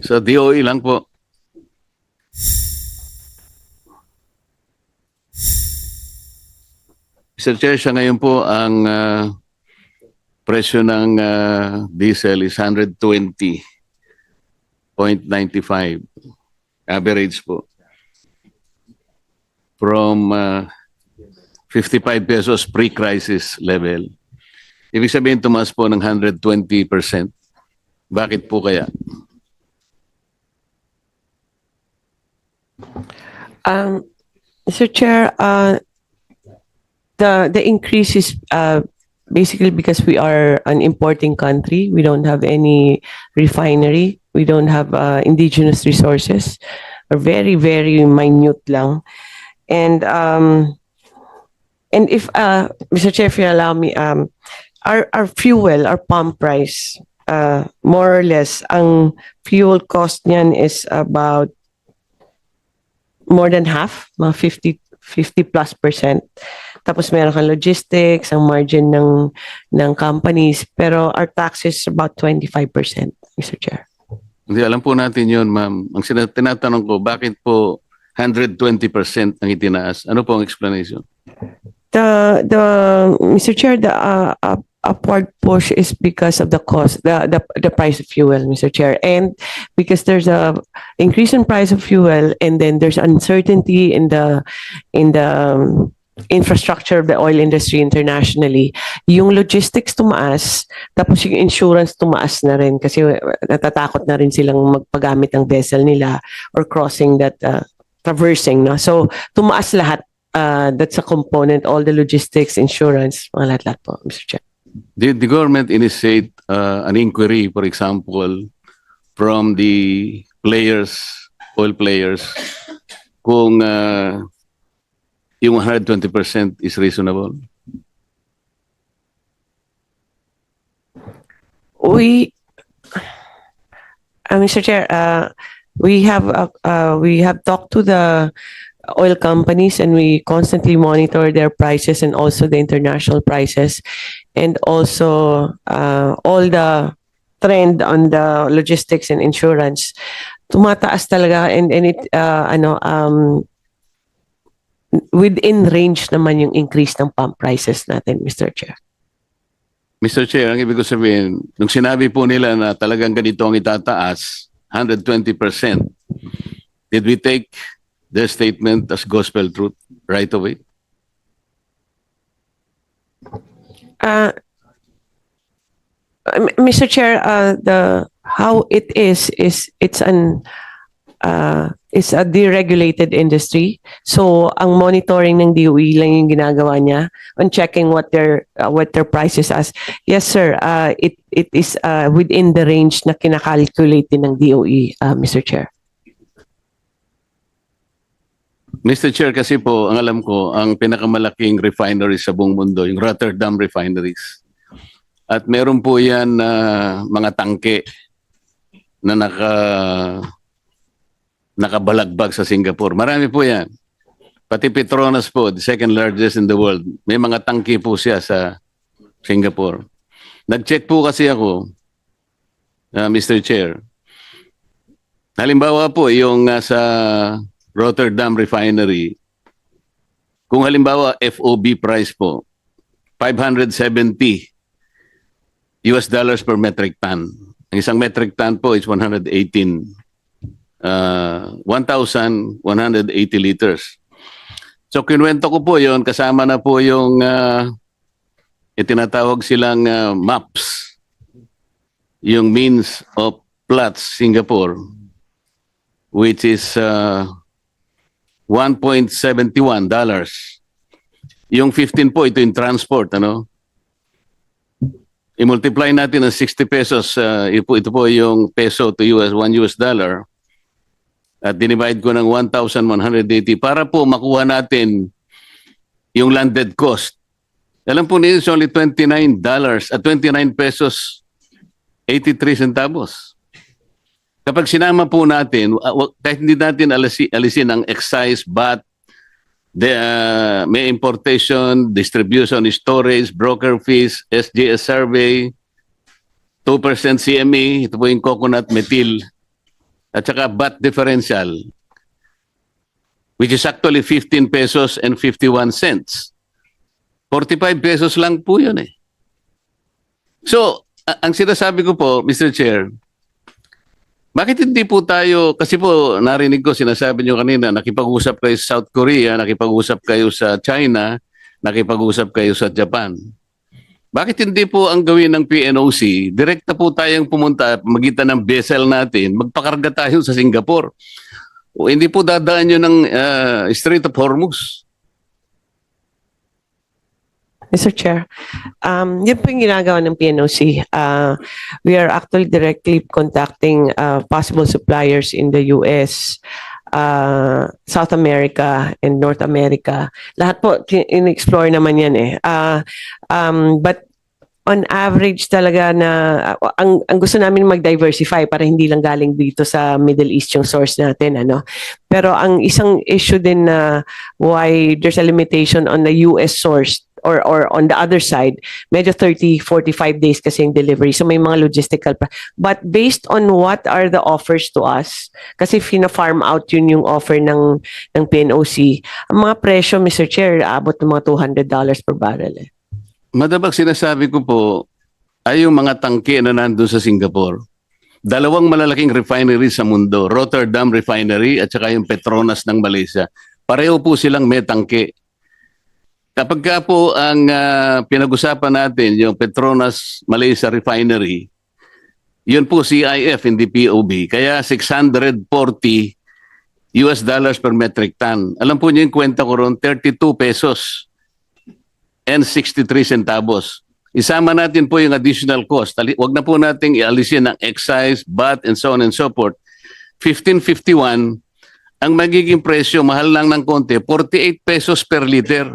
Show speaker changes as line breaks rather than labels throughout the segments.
Sa DOE lang po. Mr. Chair, siya ngayon po ang presyo ng diesel is 120.95 average po. From 55 pesos pre-crisis level. Ibig sabihin tumaas po ng 120%. Bakit po kaya?
Mr. Chair, the increase is basically because we are an importing country. We don't have any refinery. We don't have indigenous resources. Or very, very minute lang. And if Mr. Chair, if you allow me, our fuel, our pump price, more or less, ang fuel cost niyan is about more than half, mga 50+%. Tapos meron kang logistics, ang margin ng companies, pero our tax is about 25%, Mr. Chair.
Hindi, alam po natin yun, ma'am. Ang tinatanong ko, bakit po 120% ang itinaas? Ano po ang explanation?
Mr. Chair, the upward push is because of the cost, the price of fuel, Mr. Chair, and because there's a increase in price of fuel, and then there's uncertainty in the infrastructure of the oil industry internationally. Yung logistics tumaas, tapos yung insurance tumaas na rin kasi natatakot na rin silang magpagamit ng vessel nila or crossing that traversing, no? So tumaas lahat. That's a component, all the logistics, insurance, mga lahat po, Mr. Chair.
Did the government initiate an inquiry, for example, from the players, oil players, kung yung 120% is reasonable?
Mr. Chair, we have talked to the oil companies, and we constantly monitor their prices and also the international prices, and also all the trend on the logistics and insurance. Tumataas talaga, and it within range naman yung increase ng pump prices natin, Mr. Chair.
Mr. Chair, ang ibig ko sabihin, nung sinabi po nila na talagang ganito ang itataas, 120%, did we take their statement as gospel truth right away?
Mr. Chair, how it is it's a deregulated industry. So ang monitoring ng DOE lang yung ginagawa niya on checking what their prices as. Yes, sir. It is within the range na kinakalculate din ng DOE, Mr. Chair.
Mr. Chair, kasi po, ang alam ko, ang pinakamalaking refineries sa buong mundo, yung Rotterdam refineries. At meron po yan mga tangke na nakabalagbag sa Singapore. Marami po yan. Pati Petronas po, the second largest in the world, may mga tangke po siya sa Singapore. Nag-check po kasi ako, Mr. Chair. Halimbawa po, yung sa Rotterdam Refinery, kung halimbawa FOB price po, $570 per metric ton. Ang isang metric ton po is 1,180 liters. So kinuwento ko po yon, kasama na po yung itinatawag silang MAPS, yung means of Platts Singapore, which is $1.71. Yung 15 po, ito yung transport, ano? I-multiply natin ng 60 pesos, ito po yung peso to $1 at dinivide ko ng 1,180 para po makuha natin yung landed cost. Alam po niyo, it's only $29 at 29 pesos 83 centavos. Kapag sinama po natin, kahit hindi natin alisin ang excise, VAT, may importation, distribution, storage, broker fees, SGS survey, 2% CME, ito po yung coconut methyl at saka VAT differential, which is actually 15 pesos and 51 cents. 45 pesos lang po yun eh. So, ang sinasabi ko po, Mr. Chair, bakit hindi po tayo, kasi po narinig ko, sinasabi nyo kanina, nakipag-usap kayo sa South Korea, nakipag-usap kayo sa China, nakipag-usap kayo sa Japan. Bakit hindi po ang gawin ng PNOC, direkta po tayong pumunta, magitan ng vessel natin, magpakarga tayo sa Singapore. O hindi po dadaan yun ng Strait of Hormuz.
Mr. Chair, yun po yung ginagawa ng PNOC. We are actually directly contacting possible suppliers in the US, South America, and North America. Lahat po, in-explore naman yan eh. But on average talaga na, ang gusto namin mag-diversify para hindi lang galing dito sa Middle East yung source natin. Ano? Pero ang isang issue din na why there's a limitation on the US source or on the other side, medyo 30-45 days kasi yung delivery. So may mga logistical but based on what are the offers to us, kasi fina-farm out yun yung offer ng PNOC, ang mga presyo, Mr. Chair, abot ng mga $200 per barrel eh.
Madabag sinasabi ko po, ay yung mga tangke na nandun sa Singapore. Dalawang malalaking refinery sa mundo, Rotterdam Refinery at saka yung Petronas ng Malaysia. Pareho po silang may tangke. Kapag ka po ang pinag-usapan natin, yung Petronas Malaysia Refinery, yun po CIF, hindi POB. Kaya $640 per metric ton. Alam po niyo yung kwenta ko ron, 32 pesos and 63 centavos. Isama natin po yung additional cost. Huwag na po nating ialisin ang excise, VAT, and so on and so forth. 15.51, ang magiging presyo, mahal lang ng konti, 48 pesos per liter.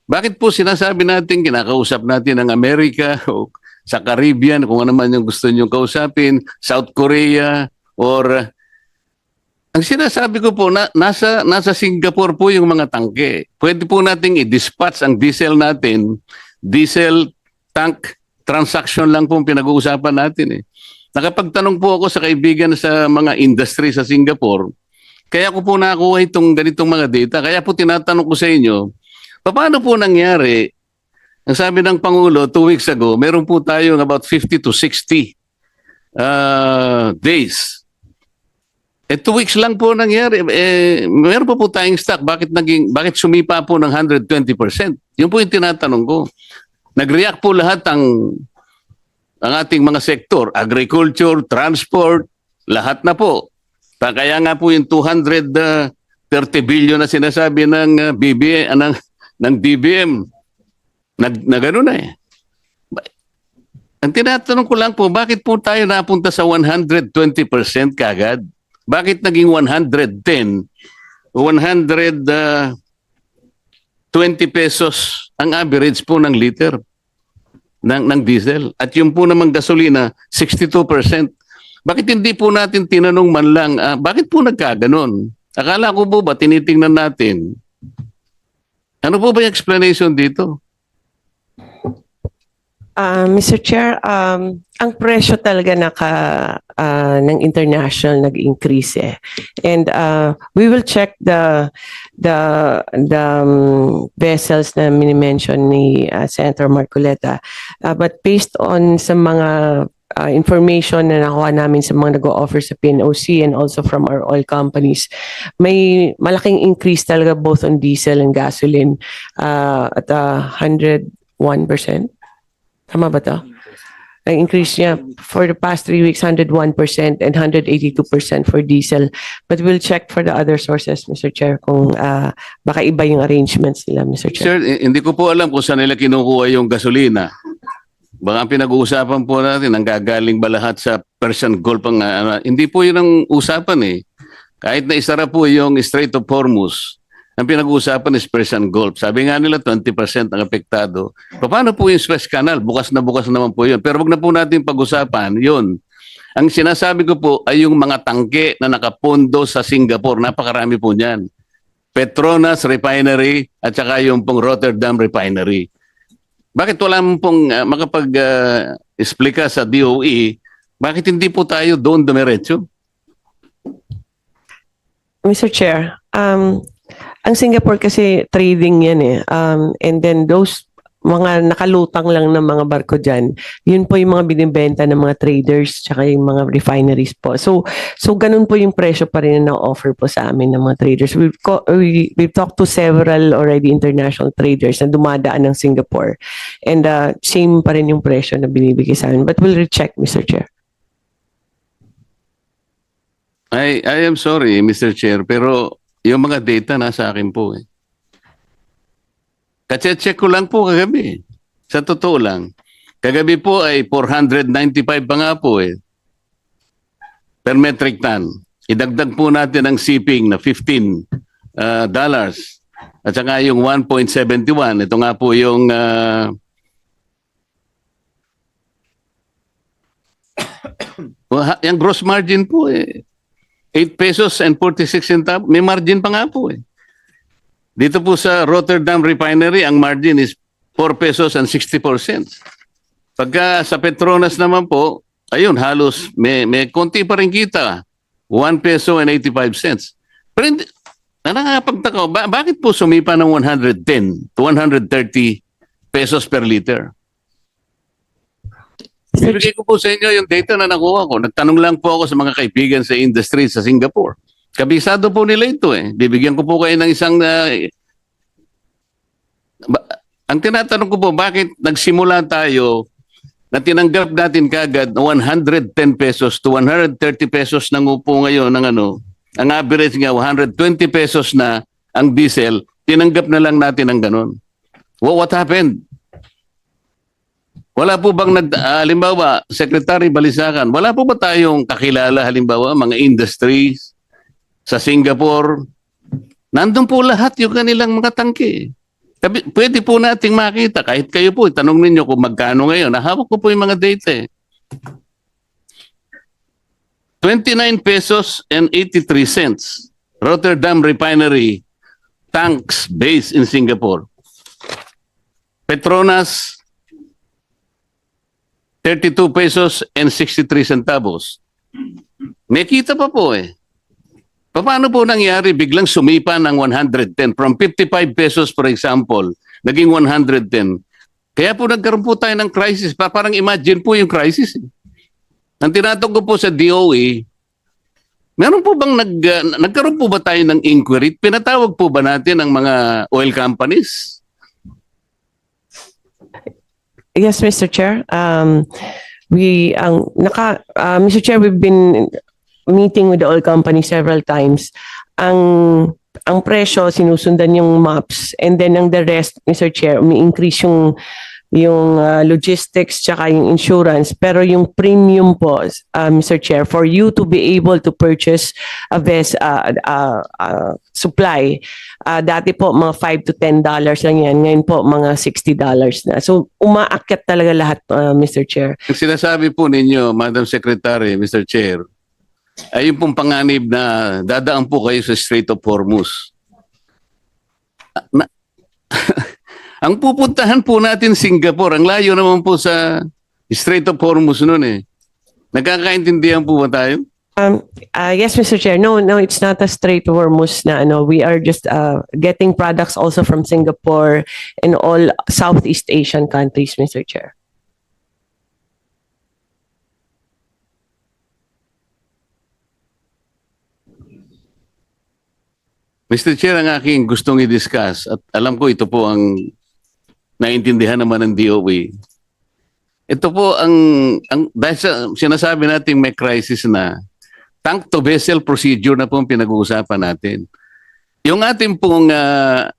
Bakit po sinasabi natin, kinakausap natin ang Amerika o sa Caribbean, kung ano man yung gusto nyo kausapin, South Korea, or ang sinasabi ko po, nasa Singapore po yung mga tangke. Pwede po nating i-dispatch ang diesel natin, diesel tank transaction lang po pinag-uusapan natin eh. Nakapagtanong po ako sa kaibigan sa mga industry sa Singapore, kaya ko po nakuha itong ganitong mga data. Kaya po tinatanong ko sa inyo, paano po nangyari? Ang sabi ng Pangulo 2 weeks ago, meron po tayong about 50 to 60 days. 2 weeks lang po nangyari. Meron pa po tayong stock. Bakit sumipa po ng 120%? Yun po yung tinatanong ko. Nag-react po lahat ang ating mga sektor, agriculture, transport, lahat na po. Kaya nga po yung 230 billion na sinasabi ng ng DBM na gano'n na eh. Ang tinatanong ko lang po, bakit po tayo napunta sa 120% kagad? Bakit naging 110, 120 pesos ang average po ng liter ng diesel? At yung po namang gasolina, 62%. Bakit hindi po natin tinanong man lang, bakit po nagkaganon? Akala ko po ba tinitingnan natin? Ano po ba yung explanation dito?
Mr. Chair, ang presyo talaga ng international nag-increase eh. And we will check the vessels na mini-mention ni Senator Marcoleta. But based on sa mga information na nakuha namin sa mga nag-o-offer sa PNOC and also from our oil companies, may malaking increase talaga both on diesel and gasoline at 101%. Tama ba to? Ang increase niya for the past 3 weeks, 101% and 182% for diesel. But we'll check for the other sources, Mr. Chair, kung baka iba yung arrangements nila, Mr. Chair.
Sir, hindi ko po alam kung saan nila kinukuha yung gasolina. Baka pinag-uusapan po natin, ang gagaling ba lahat sa Persian Gulf? Hindi po yun ang usapan eh. Kahit na isara po yung Strait of Hormuz, ang pinag-uusapan is Persian Gulf. Sabi nga nila 20% ang apektado. Paano po yung Suez Canal? Bukas naman po yun. Pero wag na po natin pag-usapan yun. Ang sinasabi ko po ay yung mga tangke na nakapondo sa Singapore. Napakarami po niyan. Petronas Refinery at saka yung pong Rotterdam Refinery. Bakit wala mo pong makapag-explika sa DOE? Bakit hindi po tayo doon dumiretso?
Mr. Chair, ang Singapore kasi trading yan eh. And then those mga nakalutang lang ng mga barko dyan, yun po yung mga binibenta ng mga traders tsaka yung mga refineries po. So ganun po yung presyo pa rin na offer po sa amin ng mga traders. We've talked to several already international traders na dumadaan ng Singapore. And same pa rin yung presyo na binibigay sa amin. But we'll recheck, Mr. Chair.
I am sorry, Mr. Chair, pero yung mga data nasa akin po eh. Kache-check ko lang po kagabi. Sa totoo lang. Kagabi po ay 495 pa nga po eh. Per metric ton. Idagdag po natin ang shipping na $15 dollars. At saka yung 1.71. Ito nga po yung yung gross margin po eh. 8 pesos and 46 centavos. May margin pa nga po eh. Dito po sa Rotterdam Refinery, ang margin is 4 pesos and 64 cents. Pagka sa Petronas naman po, ayun, halos may konti pa rin kita. 1 peso and 85 cents. Pero hindi, nakakapagtaka, bakit po sumipa ng 110 to 130 pesos per liter? Bibigay ko po sa inyo yung data na nakuha ko. Nagtanong lang po ako sa mga kaibigan sa industry sa Singapore. Kabisado po nila ito eh. Bibigyan ko po kayo ng isang... ang tinatanong ko po, bakit nagsimula tayo na tinanggap natin kagad 110 pesos to 130 pesos na upo ngayon ng ano, ang average nga 120 pesos na ang diesel, tinanggap na lang natin ang ganun. What happened? Wala po bang halimbawa, Secretary Balisacan, wala po ba tayong kakilala halimbawa mga industries sa Singapore? Nandun po lahat yung kanilang mga tangke. Pwede po nating makita, kahit kayo po, tanong ninyo kung magkano ngayon. Nahawak ko po yung mga data eh. 29 pesos and 83 cents. Rotterdam Refinery tanks based in Singapore. Petronas 32 pesos and 63 centavos. May kita pa po eh. Paano po nangyari biglang sumipa ng 110 from 55 pesos for example, naging 110. Kaya po nagkaroon po tayo ng crisis. Parang imagine po yung crisis. Ang tinatanong ko po sa DOE, meron po bang nagkaroon po ba tayo ng inquiry? Pinatawag po ba natin ang mga oil companies?
Yes, Mr. Chair. Mr. Chair, we've been meeting with the oil company several times. Ang presyo, sinusundan yung maps, and then ang the rest, Mr. Chair, umi-increase yung logistics tsaka yung insurance, pero yung premium po, Mr. Chair, for you to be able to purchase a supply, dati po mga $5 to $10 lang yan, ngayon po mga $60 na. So umaakyat talaga lahat, Mr. Chair.
Ang sinasabi po ninyo, Madam Secretary, Mr. Chair, ay yung pong panganib na dadaan po kayo sa Strait of Hormuz. Ang pupuntahan po natin Singapore, ang layo naman po sa Strait of Hormuz noon eh. Nagkakaintindihan po ba tayo?
Yes, Mr. Chair. No, it's not a Strait of Hormuz na ano. We are just getting products also from Singapore and all Southeast Asian countries, Mr. Chair.
Mr. Chair, ang aking gustong i-discuss, at alam ko ito po ang naintindihan naman ng DOE. Ito po dahil sa sinasabi natin may crisis na, tank to vessel procedure na po ang pinag-uusapan natin. Yung ating pong,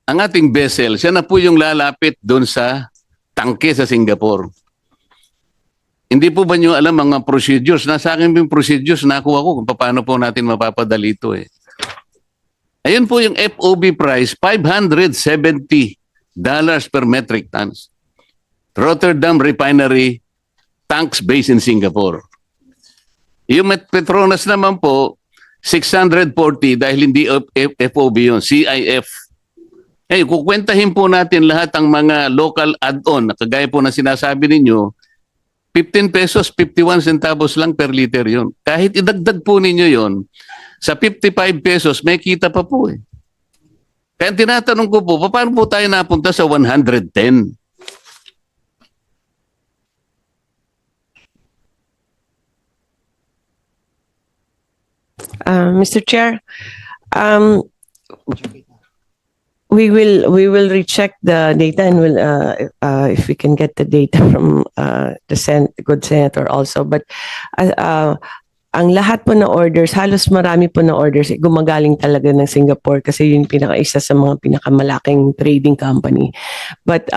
ang ating vessel, siya na po yung lalapit doon sa tangke sa Singapore. Hindi po ba nyo alam mga procedures? Nasa akin yung procedures, nakuha ko kung paano po natin mapapadali ito eh. Ayun po yung FOB price, $570 per metric tons. Rotterdam Refinery, tanks based in Singapore. Yung Petronas naman po, 640 dahil hindi FOB yun, CIF. Kukwentahin po natin lahat ang mga local add-on, kagaya po na sinasabi ninyo, 15 pesos, 51 centavos lang per liter yun. Kahit idagdag po ninyo yun, Sa 55 pesos, may kita pa po eh. Kaya tinatanong ko po, paano po tayo napunta sa 110?
Mr. Chair, um, we will recheck the data and will if we can get the data from the good senator also. But ang lahat po na orders, halos marami po na orders, gumagaling talaga ng Singapore kasi yun isa sa mga pinakamalaking trading company. But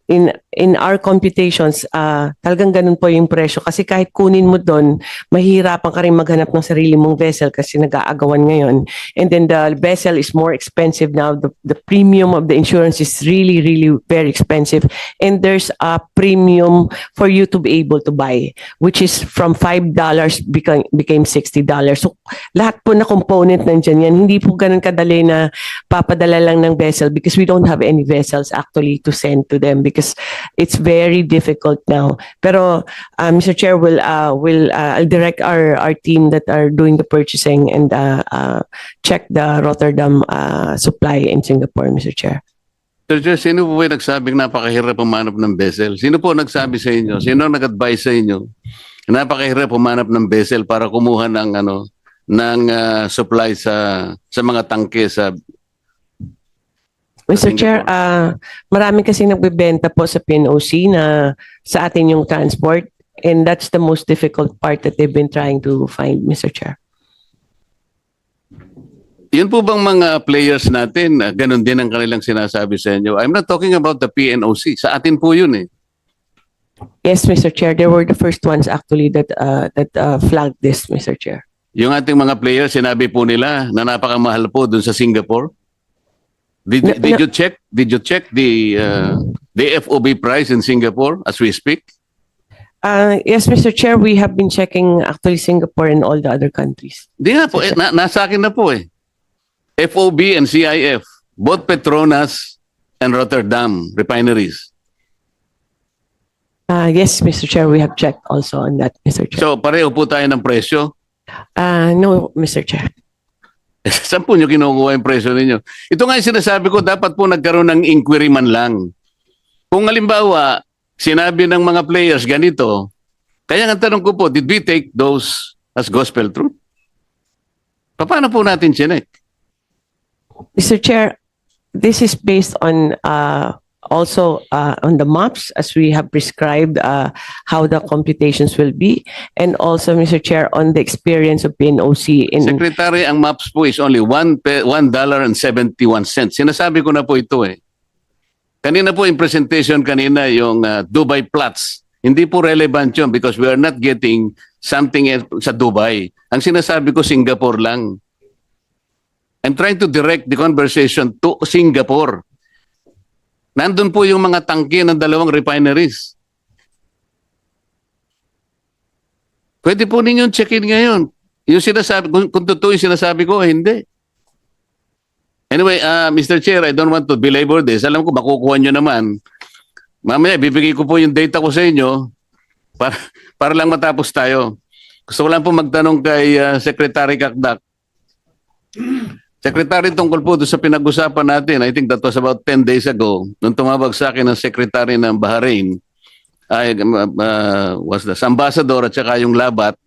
in our computations, talagang ganun po yung presyo kasi kahit kunin mo doon, mahihirapan ka rin maghanap ng sarili mong vessel kasi nag-aagawan ngayon. And then the vessel is more expensive now. The premium of the insurance is really, really very expensive. And there's a premium for you to be able to buy, which is from $5 became $60. So lahat po na component nandiyan yan. Hindi po ganun kadali na papadala lang ng vessel because we don't have any vessels actually to send to them because it's very difficult now. Pero Mr. Chair, I'll direct our team that are doing the purchasing and check the Rotterdam supply in Singapore, Mr. Chair.
Sir Chair, sino po ba nagsabing napakahirap pumanap ng vessel? Sino po nagsabi sa inyo? Sino ang nag-advise sa inyo? Napakahirap pumanap ng vessel para kumuha ng supply sa mga tangke sa
Mr. Chair, marami kasi nagbebenta po sa PNOC na sa atin yung transport and that's the most difficult part that they've been trying to find, Mr. Chair.
Yun po bang mga players natin, ganun din ang kanilang sinasabi sa inyo? I'm not talking about the PNOC. Sa atin po yun eh.
Yes, Mr. Chair, they were the first ones actually that flagged this, Mr. Chair.
Yung ating mga players, sinabi po nila na napakamahal po dun sa Singapore. Did you check? Did you check the FOB price in Singapore as we speak?
Yes, Mr. Chair, we have been checking actually Singapore and all the other countries.
Di nga po, nasa akin na po eh. FOB and CIF, both Petronas and Rotterdam refineries.
Yes, Mr. Chair, we have checked also on that, Mr. Chair.
So pareho po tayo ng presyo.
No, Mr. Chair.
Saan po nyo kinukuha yung presyo ninyo? Ito nga yung sinasabi ko, dapat po nagkaroon ng inquiry man lang. Kung halimbawa, sinabi ng mga players ganito, kaya nga tanong ko po, did we take those as gospel truth? Paano po natin chinek?
Mr. Chair, this is based on also on the maps as we have prescribed how the computations will be and also, Mr. Chair, on the experience of PNOC in
Secretary, ang maps po is only $1.71. Sinasabi ko na po ito eh. Kanina po yung presentation kanina yung Dubai plots. Hindi po relevant yun because we are not getting something sa Dubai. Ang sinasabi ko Singapore lang. I'm trying to direct the conversation to Singapore. Nandun po yung mga tangke ng dalawang refineries. Pwede po ninyong check-in ngayon. Yung sinasabi, kung totoo yung sinasabi ko, hindi. Anyway, Mr. Chair, I don't want to belabor this. Alam ko, makukuha nyo naman. Mamaya, bibigay ko po yung data ko sa inyo para lang matapos tayo. Gusto ko lang po magtanong kay Secretary Kakdak. Secretary, tungkol po doon sa pinag-usapan natin, I think that was about 10 days ago, nung tumawag sa akin ng Secretary ng Bahrain, was the ambassador at saka yung labat,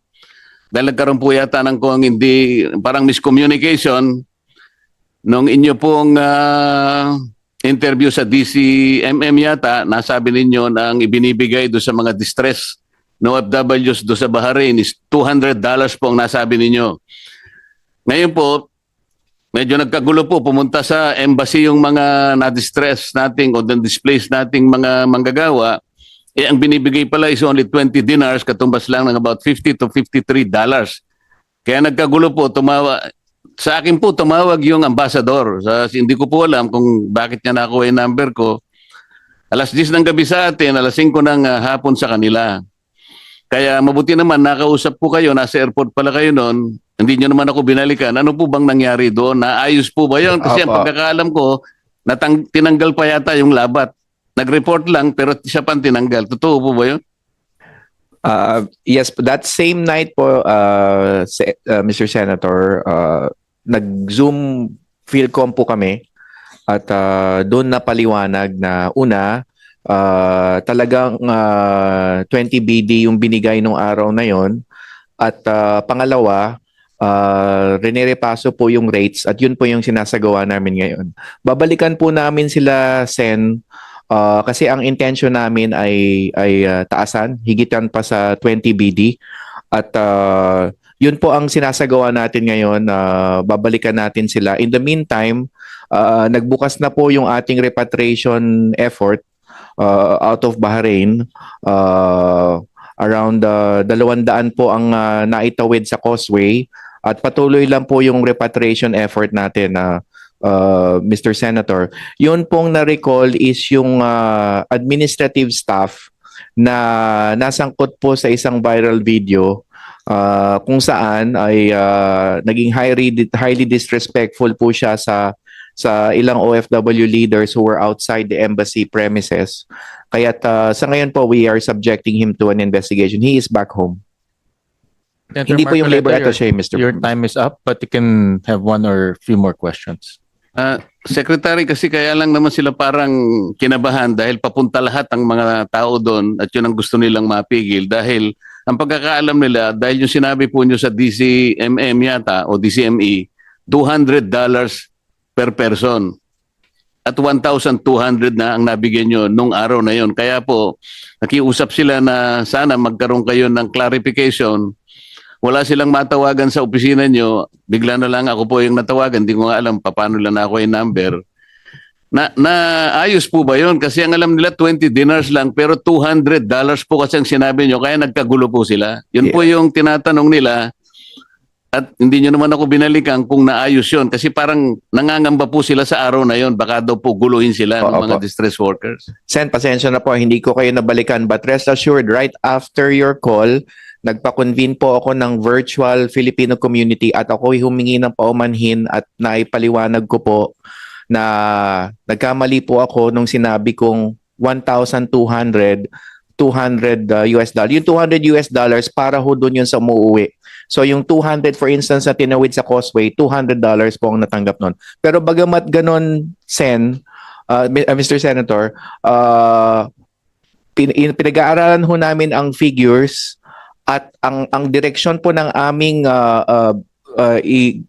dahil nagkaroon po yata ng kung hindi, parang miscommunication, nung inyo pong interview sa DCMM yata, nasabi ninyo na ang ibinibigay doon sa mga distress no OFWs doon sa Bahrain is $200 po ang nasabi ninyo. Ngayon po, medyo nagkagulo po, pumunta sa embassy yung mga na-distress nating o displaced nating mga manggagawa, ang binibigay pala is only 20 dinars, katumbas lang ng about $50 to $53. Kaya nagkagulo po, sa akin po tumawag yung ambassador. Hindi ko po alam kung bakit niya nakuha yung number ko. Alas 10 ng gabi sa atin, alas 5 ng hapon sa kanila. Kaya mabuti naman, nakausap po kayo, nasa airport pala kayo noon, hindi nyo naman ako binalikan. Ano po bang nangyari doon? Naayos po ba yun? Kasi ang pagkakaalam ko, tinanggal pa yata yung labat. Nag-report lang pero siya pang tinanggal. Totoo po ba yun?
Yes, that same night po, Mr. Senator, nag-Zoom Philcom po kami at doon napaliwanag na una, talagang 20 BD yung binigay nung araw na yon at pangalawa, rinirepaso po yung rates at yun po yung sinasagawa namin ngayon. Babalikan po namin sila, Sen, kasi ang intention namin ay taasan, higitan pa sa 20 BD at yun po ang sinasagawa natin ngayon. Babalikan natin sila. In the meantime, nagbukas na po yung ating repatriation effort out of Bahrain. Around 200 po ang naitawid sa causeway at patuloy lang po yung repatriation effort natin Mr. Senator. Yun pong na-recall is yung administrative staff na nasangkot po sa isang viral video kung saan ay naging highly disrespectful po siya sa ilang OFW leaders who were outside the embassy premises. Kaya't sa ngayon po, we are subjecting him to an investigation. He is back home.
Senator
Hindi po yung labor
Marcoleta,
attaché, Mr.
your time is up, but you can have one or few more questions.
Secretary, kasi kaya lang naman sila parang kinabahan dahil papunta lahat ang mga tao doon at yun ang gusto nilang mapigil dahil ang pagkakaalam nila, dahil yung sinabi po nyo sa DCMM yata o DCME, $200 per person at 1,200 na ang nabigyan nyo nung araw na yon. Kaya po, nakiusap sila na sana magkaroon kayo ng clarification. Wala silang matawagan sa opisina nyo, bigla na lang ako po yung natawagan, hindi ko nga alam paano lang ako yung number. Ayos po ba yun? Kasi ang alam nila 20 dinars lang, pero $200 po kasi ang sinabi nyo, kaya nagkagulo po sila. Yun po yung tinatanong nila, at hindi nyo naman ako binalikan kung naayos yun. Kasi parang nangangamba po sila sa araw na yun, baka daw po guluhin sila ng mga distress workers.
Sen, pasensya na po, hindi ko kayo nabalikan, but rest assured, right after your call, nagpa-convene po ako ng virtual Filipino community at ako'y humingi ng paumanhin at naipaliwanag ko po na nagkamali po ako nung sinabi kong 1,200 US dollar. Yung $200 para ho doon yun sa umuwi. So yung 200 for instance na tinawid sa causeway, $200 po ang natanggap nun. Pero bagamat ganon, Sen, Mr. Senator, pinag-aaralan ho namin ang figures at ang direksyon po ng aming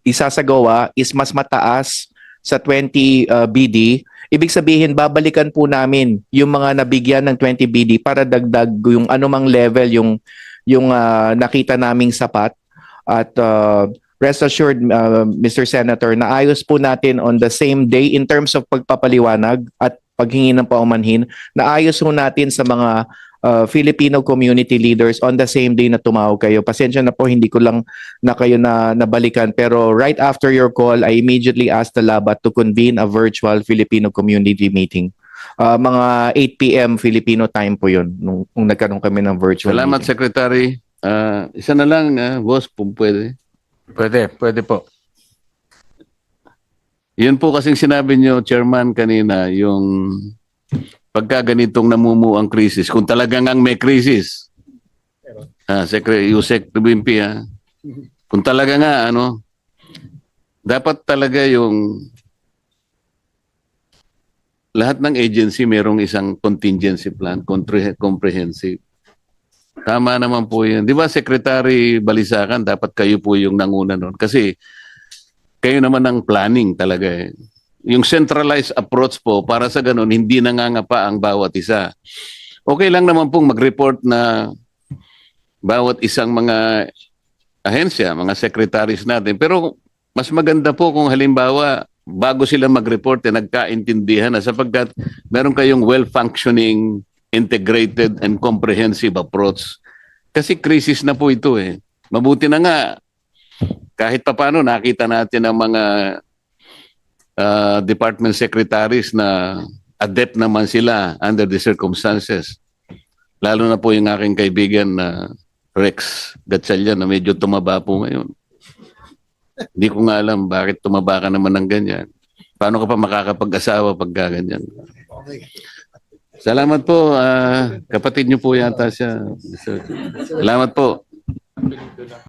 isasagawa is mas mataas sa 20 BD. Ibig sabihin, babalikan po namin yung mga nabigyan ng 20 BD para dagdag yung anumang level yung nakita naming sapat. At rest assured, Mr. Senator, naayos po natin on the same day in terms of pagpapaliwanag at paghingi ng paumanhin, naayos po natin sa mga Filipino community leaders on the same day na tumawag kayo. Pasensya na po, hindi ko lang na kayo nabalikan. Pero right after your call, I immediately asked the Labat to convene a virtual Filipino community meeting. Mga 8 p.m. Filipino time po yun nung nagkaroon kami ng virtual
Salamat,
meeting.
Secretary. Isa na lang, boss, kung pwede.
Pwede po.
Yun po kasing sinabi nyo, Chairman, kanina, yung pagka ganitong namumuo ang krisis, kung talagang ang may krisis, Secretary Yusek Tubimpi, kung talaga nga, dapat talaga yung lahat ng agency merong isang contingency plan, comprehensive. Tama naman po yun. Di ba, Secretary Balisacan, dapat kayo po yung nanguna nun. Kasi kayo naman ang planning talaga eh. Yung centralized approach po, para sa ganun, hindi nangangapa ang bawat isa. Okay lang naman pong mag-report na bawat isang mga ahensya, mga secretaries natin. Pero mas maganda po kung halimbawa, bago sila mag-report, nagkaintindihan na sapagkat meron kayong well-functioning, integrated, and comprehensive approach. Kasi krisis na po ito eh. Mabuti na nga, kahit papano nakita natin ang mga department secretaries na adept naman sila under the circumstances. Lalo na po yung aking kaibigan na Rex Gatchalian na medyo tumaba po ngayon. Hindi ko nga alam bakit tumaba ka naman ng ganyan. Paano ka pa makakapag-asawa pag ganyan? Salamat po. Kapatid niyo po yata siya. Salamat po.